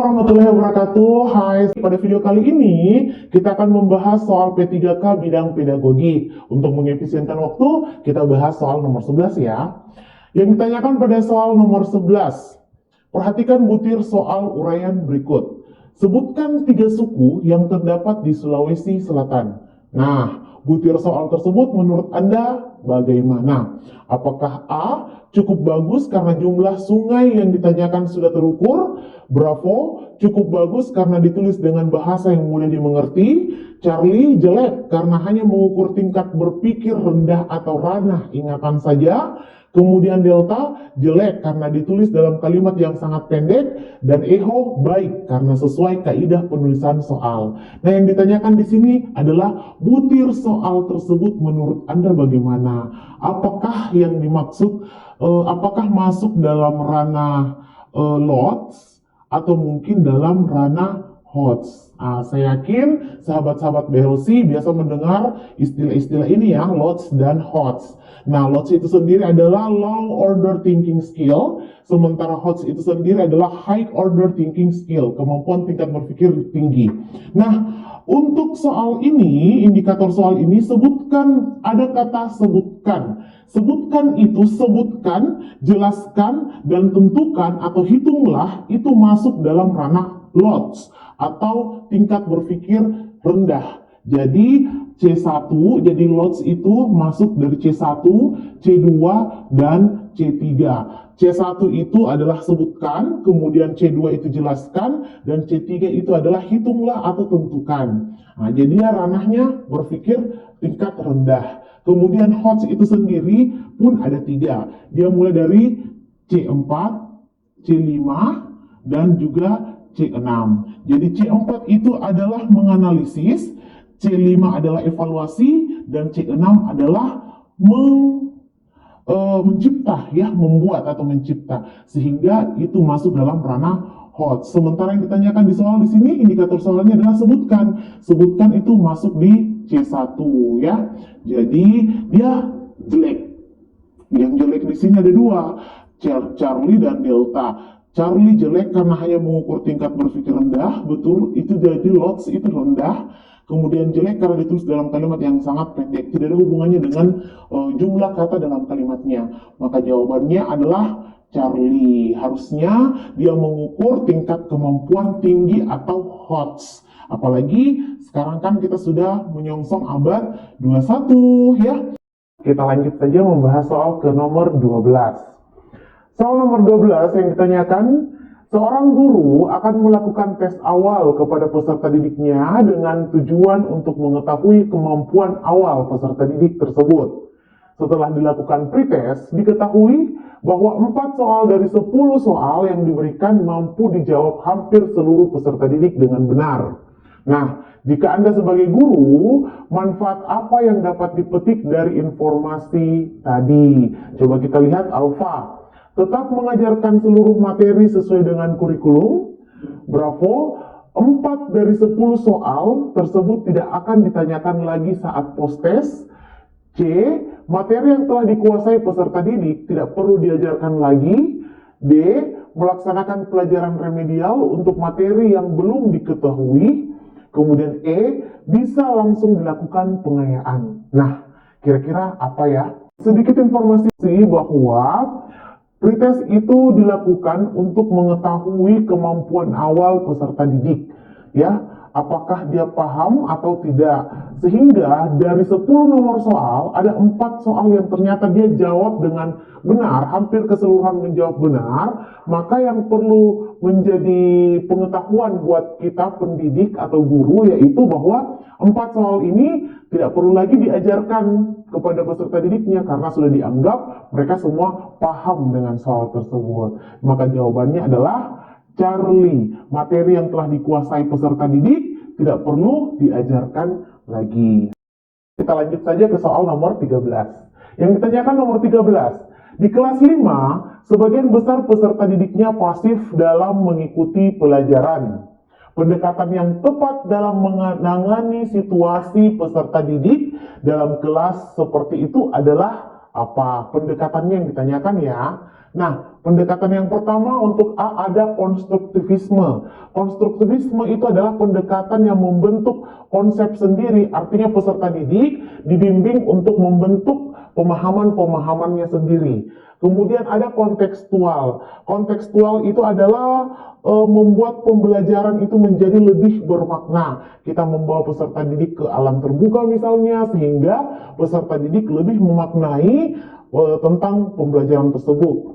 warahmatullahi wabarakatuh. Hai, pada video kali ini kita akan membahas soal P3K bidang pedagogi. Untuk mengefisienkan waktu, kita bahas soal nomor 11 ya. Yang ditanyakan pada soal nomor 11, perhatikan butir soal uraian berikut. Sebutkan 3 suku yang terdapat di Sulawesi Selatan. Nah, butir soal tersebut menurut Anda bagaimana? Apakah A, cukup bagus karena jumlah sungai yang ditanyakan sudah terukur? Bravo, cukup bagus karena ditulis dengan bahasa yang mudah dimengerti. Charlie, jelek karena hanya mengukur tingkat berpikir rendah atau ranah ingatan saja. Kemudian Delta, jelek karena ditulis dalam kalimat yang sangat pendek. Dan Eho, baik karena sesuai kaidah penulisan soal. Nah, yang ditanyakan di sini adalah butir soal tersebut menurut Anda bagaimana? Apakah yang dimaksud, apakah masuk dalam ranah lots atau mungkin dalam ranah HOTS? Saya yakin sahabat-sahabat BLC biasa mendengar istilah-istilah ini ya, lots dan HOTS. Nah, lots itu sendiri adalah low order thinking skill, sementara HOTS itu sendiri adalah high order thinking skill, kemampuan tingkat berpikir tinggi. Nah, untuk soal ini, indikator soal ini, sebutkan, ada kata sebutkan. Sebutkan itu, sebutkan, jelaskan, dan tentukan atau hitunglah itu masuk dalam ranah lots atau tingkat berpikir rendah. Jadi C1, jadi lots itu masuk dari C1, C2, dan C3. C1 itu adalah sebutkan, kemudian C2 itu jelaskan, dan C3 itu adalah hitunglah atau tentukan. Nah, jadi ranahnya berpikir tingkat rendah. Kemudian HOTS itu sendiri pun ada 3. Dia mulai dari C4, C5, dan juga C6. Jadi C4 itu adalah menganalisis, C5 adalah evaluasi, dan C6 adalah mencipta, ya, membuat atau mencipta, sehingga itu masuk dalam ranah HOTS. Sementara yang ditanyakan di soal di sini, indikator soalnya adalah sebutkan. Sebutkan itu masuk di C1 ya. Jadi dia jelek. Yang jelek di sini ada 2, Charlie dan Delta. Charlie jelek karena hanya mengukur tingkat berpikir rendah, betul, itu jadi lots itu rendah. Kemudian jelek karena ditulis dalam kalimat yang sangat pendek, tidak ada hubungannya dengan jumlah kata dalam kalimatnya. Maka jawabannya adalah Charlie. Harusnya dia mengukur tingkat kemampuan tinggi atau HOTS. Apalagi sekarang kan kita sudah menyongsong abad 21 ya. Kita lanjut saja membahas soal ke nomor 12. Soal nomor 12 yang ditanyakan, seorang guru akan melakukan tes awal kepada peserta didiknya dengan tujuan untuk mengetahui kemampuan awal peserta didik tersebut. Setelah dilakukan pretest, diketahui bahwa 4 soal dari 10 soal yang diberikan mampu dijawab hampir seluruh peserta didik dengan benar. Nah, jika Anda sebagai guru, manfaat apa yang dapat dipetik dari informasi tadi? Coba kita lihat alfa. Tetap mengajarkan seluruh materi sesuai dengan kurikulum. Bravo, 4 dari 10 soal tersebut tidak akan ditanyakan lagi saat post-test. C, materi yang telah dikuasai peserta didik tidak perlu diajarkan lagi. D, melaksanakan pelajaran remedial untuk materi yang belum diketahui. Kemudian E, bisa langsung dilakukan pengayaan. Nah, kira-kira apa ya? Sedikit informasi bahwa pretest itu dilakukan untuk mengetahui kemampuan awal peserta didik, ya, apakah dia paham atau tidak. Sehingga dari 10 nomor soal, ada 4 soal yang ternyata dia jawab dengan benar, hampir keseluruhan menjawab benar. Maka yang perlu menjadi pengetahuan buat kita pendidik atau guru, yaitu bahwa 4 soal ini tidak perlu lagi diajarkan kepada peserta didiknya karena sudah dianggap mereka semua paham dengan soal tersebut. Maka jawabannya adalah Charlie. Materi yang telah dikuasai peserta didik tidak perlu diajarkan lagi. Kita lanjut saja ke soal nomor 13. Yang ditanyakan nomor 13. Di kelas 5, sebagian besar peserta didiknya pasif dalam mengikuti pelajaran. Pendekatan yang tepat dalam menangani situasi peserta didik dalam kelas seperti itu adalah apa? Pendekatannya yang ditanyakan ya. Nah, Pendekatan yang pertama untuk A ada konstruktivisme. Konstruktivisme itu adalah pendekatan yang membentuk konsep sendiri, artinya peserta didik dibimbing untuk membentuk pemahaman-pemahamannya sendiri. Kemudian ada kontekstual. Kontekstual itu adalah membuat pembelajaran itu menjadi lebih bermakna. Kita membawa peserta didik ke alam terbuka misalnya, sehingga peserta didik lebih memaknai tentang pembelajaran tersebut.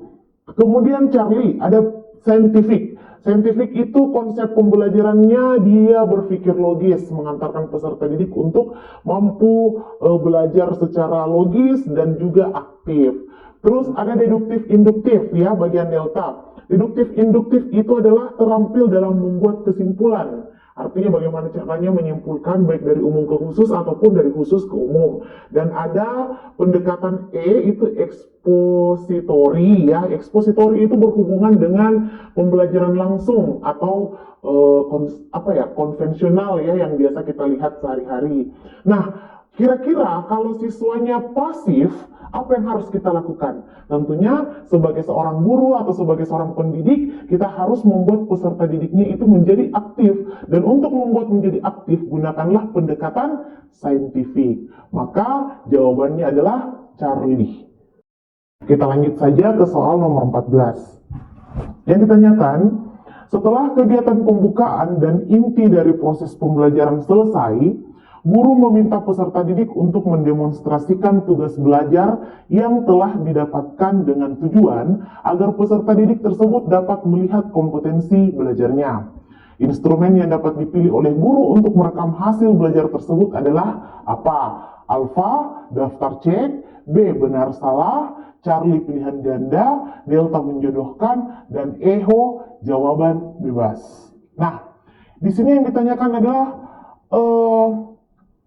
Kemudian Charlie, ada scientific. Scientific itu konsep pembelajarannya dia berpikir logis, mengantarkan peserta didik untuk mampu belajar secara logis dan juga aktif. Terus ada deduktif induktif ya, bagian delta. Deduktif induktif itu adalah terampil dalam membuat kesimpulan. Artinya bagaimana caranya menyimpulkan baik dari umum ke khusus ataupun dari khusus ke umum. Dan ada pendekatan E itu ekspositori ya. Ekspositori itu berhubungan dengan pembelajaran langsung atau konvensional ya yang biasa kita lihat sehari-hari. Nah, kira-kira kalau siswanya pasif, apa yang harus kita lakukan? Tentunya sebagai seorang guru atau sebagai seorang pendidik, kita harus membuat peserta didiknya itu menjadi aktif. Dan untuk membuat menjadi aktif, gunakanlah pendekatan saintifik. Maka jawabannya adalah Charlie. Kita lanjut saja ke soal nomor 14. Yang ditanyakan, setelah kegiatan pembukaan dan inti dari proses pembelajaran selesai, guru meminta peserta didik untuk mendemonstrasikan tugas belajar yang telah didapatkan dengan tujuan agar peserta didik tersebut dapat melihat kompetensi belajarnya. Instrumen yang dapat dipilih oleh guru untuk merekam hasil belajar tersebut adalah apa? Alfa, daftar cek, B, benar salah, Charlie pilihan ganda, delta menjodohkan, dan Eho jawaban bebas. Nah, di sini yang ditanyakan adalah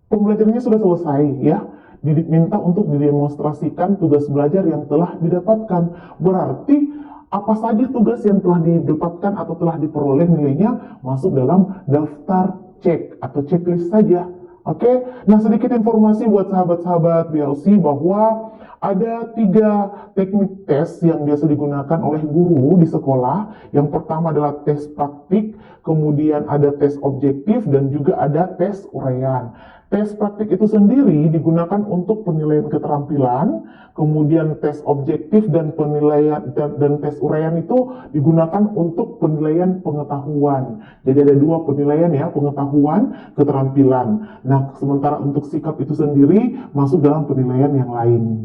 pembelajarannya sudah selesai ya. Didik minta untuk didemonstrasikan tugas belajar yang telah didapatkan. Berarti apa saja tugas yang telah didapatkan atau telah diperoleh nilainya masuk dalam daftar cek atau checklist saja. Oke, nah sedikit informasi buat sahabat-sahabat BLC bahwa ada 3 teknik tes yang biasa digunakan oleh guru di sekolah. Yang pertama adalah tes praktik, kemudian ada tes objektif, dan juga ada tes uraian. Tes praktik itu sendiri digunakan untuk penilaian keterampilan, kemudian tes objektif dan penilaian dan tes uraian itu digunakan untuk penilaian pengetahuan. Jadi ada 2 penilaian ya, pengetahuan, keterampilan. Nah, sementara untuk sikap itu sendiri masuk dalam penilaian yang lain.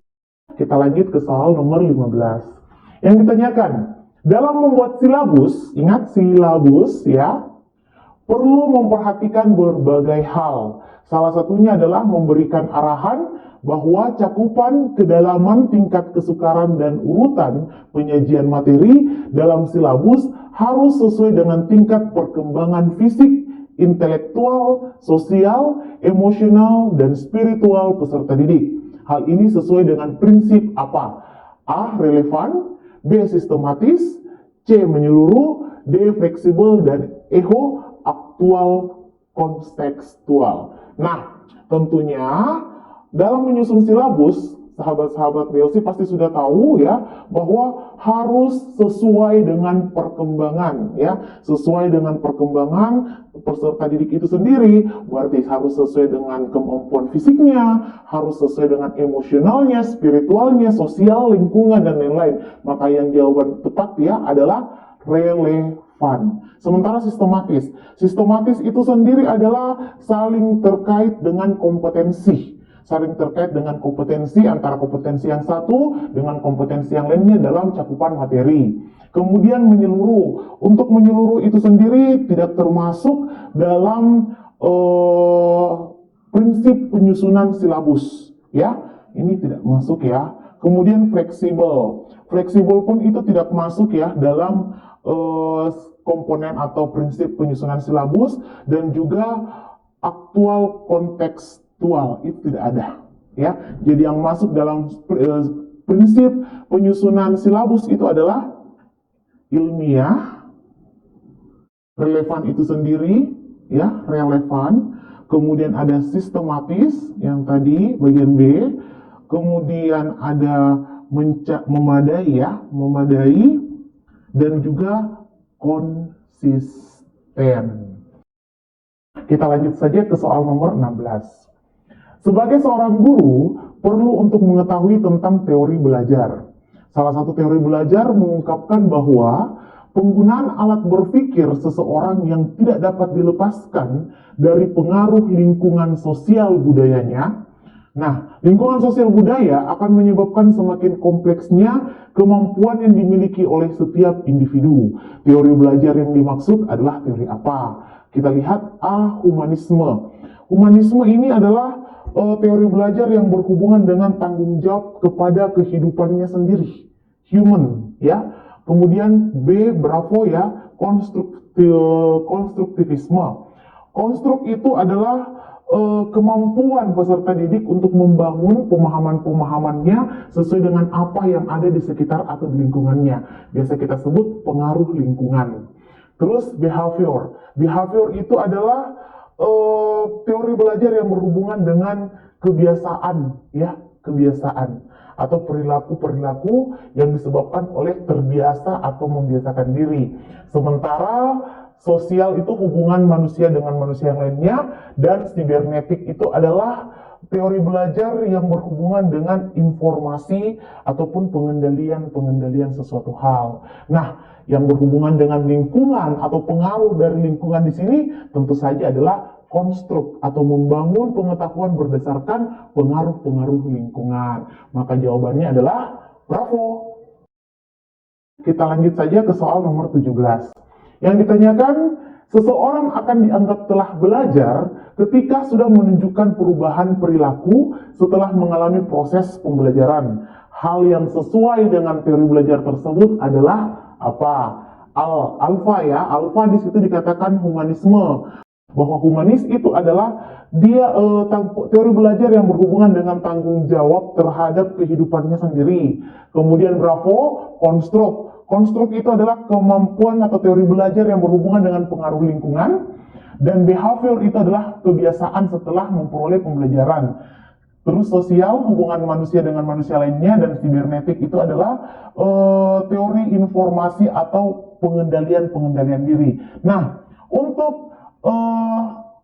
Kita lanjut ke soal nomor 15. Yang ditanyakan, dalam membuat silabus, ingat silabus ya, perlu memperhatikan berbagai hal. Salah satunya adalah memberikan arahan bahwa cakupan, kedalaman, tingkat kesukaran, dan urutan penyajian materi dalam silabus harus sesuai dengan tingkat perkembangan fisik, intelektual, sosial, emosional, dan spiritual peserta didik. Hal ini sesuai dengan prinsip apa? A. Relevan, B. Sistematis, C. Menyeluruh, D. Fleksibel, dan Eho aktual kontekstual. Nah, tentunya dalam menyusun silabus, sahabat-sahabat BLC pasti sudah tahu ya bahwa harus sesuai dengan perkembangan ya, sesuai dengan perkembangan peserta didik itu sendiri. Berarti harus sesuai dengan kemampuan fisiknya, harus sesuai dengan emosionalnya, spiritualnya, sosial, lingkungan, dan lain-lain. Maka yang jawaban tepat ya adalah relevan. Sementara sistematis. Sistematis itu sendiri adalah saling terkait dengan kompetensi. Saling terkait dengan kompetensi antara kompetensi yang satu dengan kompetensi yang lainnya dalam cakupan materi. Kemudian menyeluruh. Untuk menyeluruh itu sendiri tidak termasuk dalam prinsip penyusunan silabus. Ya, ini tidak masuk ya. Kemudian fleksibel. Fleksibel pun itu tidak masuk ya dalam komponen atau prinsip penyusunan silabus, dan juga aktual kontekstual itu tidak ada ya. Jadi yang masuk dalam prinsip penyusunan silabus itu adalah ilmiah, relevan itu sendiri ya, relevan, kemudian ada sistematis yang tadi bagian B, kemudian ada memadai ya, memadai, dan juga konsisten. Kita lanjut saja ke soal nomor 16. Sebagai seorang guru, perlu untuk mengetahui tentang teori belajar. Salah satu teori belajar mengungkapkan bahwa penggunaan alat berpikir seseorang yang tidak dapat dilepaskan dari pengaruh lingkungan sosial budayanya. Nah, lingkungan sosial budaya akan menyebabkan semakin kompleksnya kemampuan yang dimiliki oleh setiap individu. Teori belajar yang dimaksud adalah teori apa? Kita lihat A. Humanisme. Humanisme ini adalah teori belajar yang berhubungan dengan tanggung jawab kepada kehidupannya sendiri, human, ya. Kemudian B. Bravo, ya, konstruktivisme. Konstruk itu adalah kemampuan peserta didik untuk membangun pemahaman-pemahamannya sesuai dengan apa yang ada di sekitar atau di lingkungannya. Biasa kita sebut pengaruh lingkungan. Terus behavior. Behavior itu adalah teori belajar yang berhubungan dengan kebiasaan, ya, kebiasaan atau perilaku-perilaku yang disebabkan oleh terbiasa atau membiasakan diri. Sementara sosial itu hubungan manusia dengan manusia yang lainnya, dan sibernetik itu adalah teori belajar yang berhubungan dengan informasi ataupun pengendalian sesuatu hal. Nah, yang berhubungan dengan lingkungan atau pengaruh dari lingkungan di sini tentu saja adalah konstruk atau membangun pengetahuan berdasarkan pengaruh-pengaruh lingkungan. Maka jawabannya adalah bravo. Kita lanjut saja ke soal nomor 17. Yang ditanyakan, seseorang akan dianggap telah belajar ketika sudah menunjukkan perubahan perilaku setelah mengalami proses pembelajaran. Hal yang sesuai dengan teori belajar tersebut adalah apa? Alfa, ya. Alfa di situ dikatakan humanisme. Bahwa humanis itu adalah teori belajar yang berhubungan dengan tanggung jawab terhadap kehidupannya sendiri. Kemudian bravo, konstruk. Konstruk itu adalah kemampuan atau teori belajar yang berhubungan dengan pengaruh lingkungan. Dan behavior itu adalah kebiasaan setelah memperoleh pembelajaran. Terus sosial, hubungan manusia dengan manusia lainnya, dan sibernetik itu adalah teori informasi atau pengendalian diri. Nah, untuk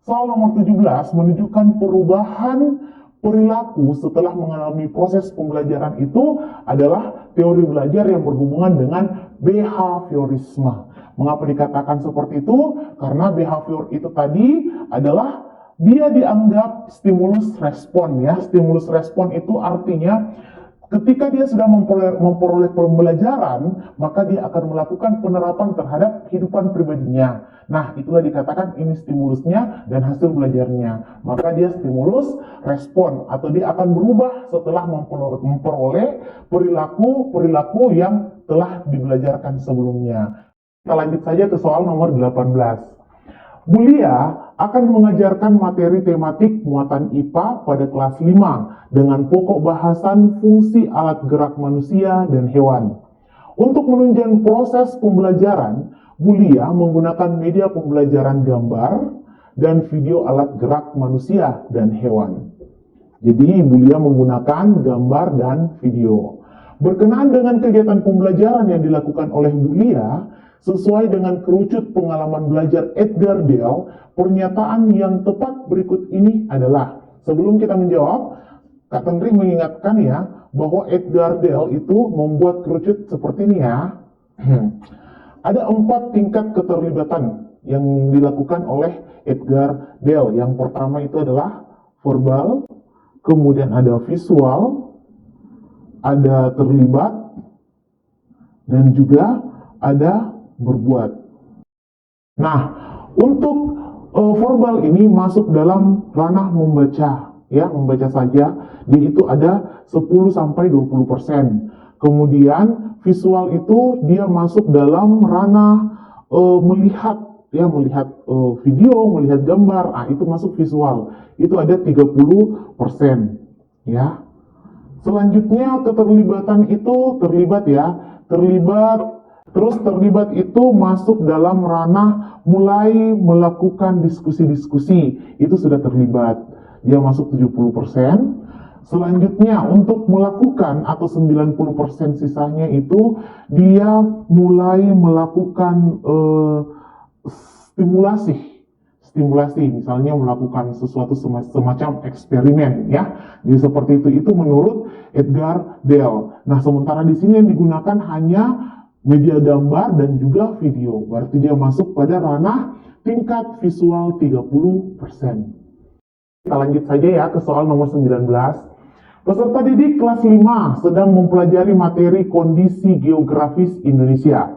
soal nomor 17 menunjukkan perubahan perilaku setelah mengalami proses pembelajaran itu adalah teori belajar yang berhubungan dengan behaviorisme. Mengapa dikatakan seperti itu? Karena behavior itu tadi adalah dia dianggap stimulus respon, ya. Stimulus respon itu artinya ketika dia sudah memperoleh pembelajaran, maka dia akan melakukan penerapan terhadap kehidupan pribadinya. Nah, itulah dikatakan ini stimulusnya dan hasil belajarnya. Maka dia stimulus respon, atau dia akan berubah setelah memperoleh perilaku yang telah dibelajarkan sebelumnya. Kita lanjut saja ke soal nomor 18. Bulia akan mengajarkan materi tematik muatan IPA pada kelas 5 dengan pokok bahasan fungsi alat gerak manusia dan hewan. Untuk menunjang proses pembelajaran, Bulia menggunakan media pembelajaran gambar dan video alat gerak manusia dan hewan. Jadi Bulia menggunakan gambar dan video. Berkenaan dengan kegiatan pembelajaran yang dilakukan oleh Bulia, sesuai dengan kerucut pengalaman belajar Edgar Dale, pernyataan yang tepat berikut ini adalah, sebelum kita menjawab, Kak Tendri mengingatkan ya, bahwa Edgar Dale itu membuat kerucut seperti ini ya. Ada 4 tingkat keterlibatan yang dilakukan oleh Edgar Dale. Yang pertama itu adalah verbal, kemudian ada visual, ada terlibat, dan juga ada berbuat. Nah, untuk verbal ini masuk dalam ranah membaca, ya, membaca saja. Dia itu ada 10-20%. Kemudian visual itu dia masuk dalam ranah melihat, ya, melihat video, melihat gambar. Ah, itu masuk visual. Itu ada 30%, ya. Selanjutnya keterlibatan itu terlibat, ya. Terlibat itu masuk dalam ranah mulai melakukan diskusi-diskusi. Itu sudah terlibat. Dia masuk 70%. Selanjutnya, untuk melakukan atau 90% sisanya itu, dia mulai melakukan stimulasi, misalnya melakukan sesuatu semacam eksperimen, ya. Jadi seperti itu menurut Edgar Dale. Nah, sementara di sini yang digunakan hanya media gambar dan juga video, berarti dia masuk pada ranah tingkat visual 30%. Kita lanjut saja ya ke soal nomor 19. Peserta didik kelas 5 sedang mempelajari materi kondisi geografis Indonesia.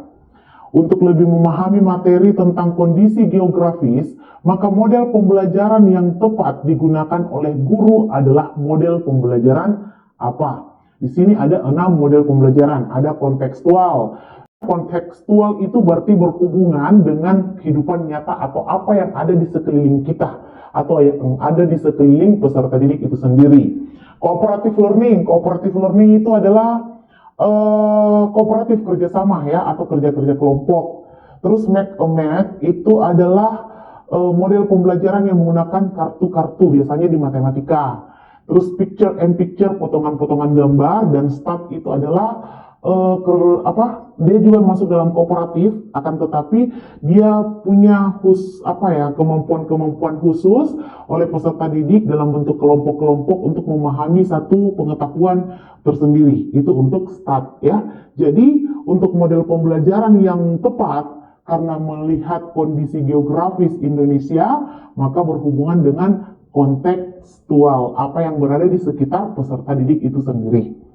Untuk lebih memahami materi tentang kondisi geografis, maka model pembelajaran yang tepat digunakan oleh guru adalah model pembelajaran apa? Di sini ada 6 model pembelajaran. Ada kontekstual. Kontekstual itu berarti berhubungan dengan kehidupan nyata atau apa yang ada di sekeliling kita, atau yang ada di sekeliling peserta didik itu sendiri. Cooperative learning itu adalah kooperatif kerjasama ya, atau kerja-kerja kelompok. Terus make a math itu adalah model pembelajaran yang menggunakan kartu-kartu, biasanya di matematika. Terus picture and picture, potongan-potongan gambar, dan STAT itu adalah dia juga masuk dalam kooperatif, akan tetapi dia punya kemampuan khusus oleh peserta didik dalam bentuk kelompok-kelompok untuk memahami satu pengetahuan tersendiri. Itu untuk STAT ya. Jadi untuk model pembelajaran yang tepat karena melihat kondisi geografis Indonesia, maka berhubungan dengan kontekstual, apa yang berada di sekitar peserta didik itu sendiri.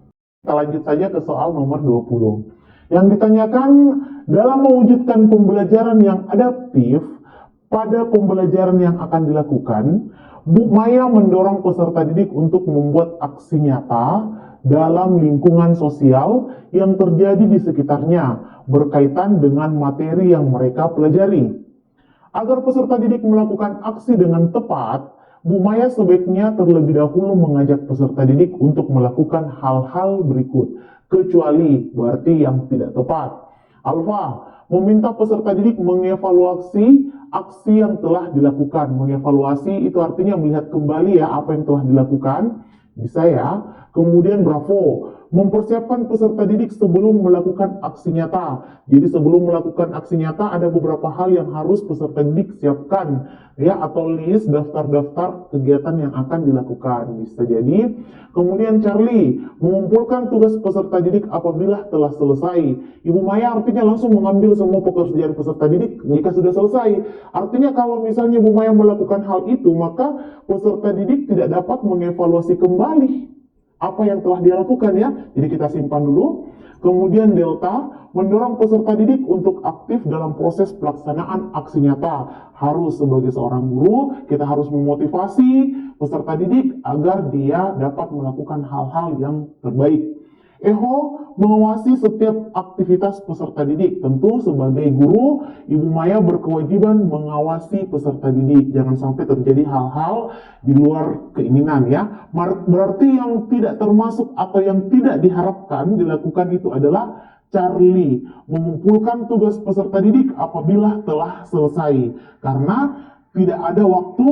Kita lanjut saja ke soal nomor 20. Yang ditanyakan, dalam mewujudkan pembelajaran yang adaptif pada pembelajaran yang akan dilakukan, Bu Maya mendorong peserta didik untuk membuat aksi nyata dalam lingkungan sosial yang terjadi di sekitarnya berkaitan dengan materi yang mereka pelajari. Agar peserta didik melakukan aksi dengan tepat, Bu Maya sebaiknya terlebih dahulu mengajak peserta didik untuk melakukan hal-hal berikut, kecuali berarti yang tidak tepat. Alfa, meminta peserta didik mengevaluasi aksi yang telah dilakukan. Mengevaluasi itu artinya melihat kembali ya apa yang telah dilakukan, bisa ya. Kemudian Bravo, mempersiapkan peserta didik sebelum melakukan aksi nyata. Jadi sebelum melakukan aksi nyata ada beberapa hal yang harus peserta didik siapkan ya, atau list daftar-daftar kegiatan yang akan dilakukan, bisa jadi. Kemudian Charlie, mengumpulkan tugas peserta didik apabila telah selesai. Ibu Maya artinya langsung mengambil semua pekerjaan peserta didik jika sudah selesai. Artinya kalau misalnya Ibu Maya melakukan hal itu, maka peserta didik tidak dapat mengevaluasi kembali apa yang telah dia lakukan ya. Jadi kita simpan dulu. Kemudian Delta, mendorong peserta didik untuk aktif dalam proses pelaksanaan aksi nyata. Harus sebagai seorang guru, kita harus memotivasi peserta didik agar dia dapat melakukan hal-hal yang terbaik. Eho, mengawasi setiap aktivitas peserta didik. Tentu sebagai guru, Ibu Maya berkewajiban mengawasi peserta didik. Jangan sampai terjadi hal-hal di luar keinginan ya. Berarti yang tidak termasuk atau yang tidak diharapkan dilakukan itu adalah Charlie, mengumpulkan tugas peserta didik apabila telah selesai. Karena tidak ada waktu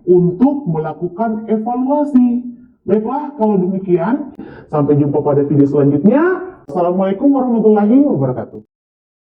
untuk melakukan evaluasi. Baiklah, kalau demikian, sampai jumpa pada video selanjutnya. Assalamualaikum warahmatullahi wabarakatuh.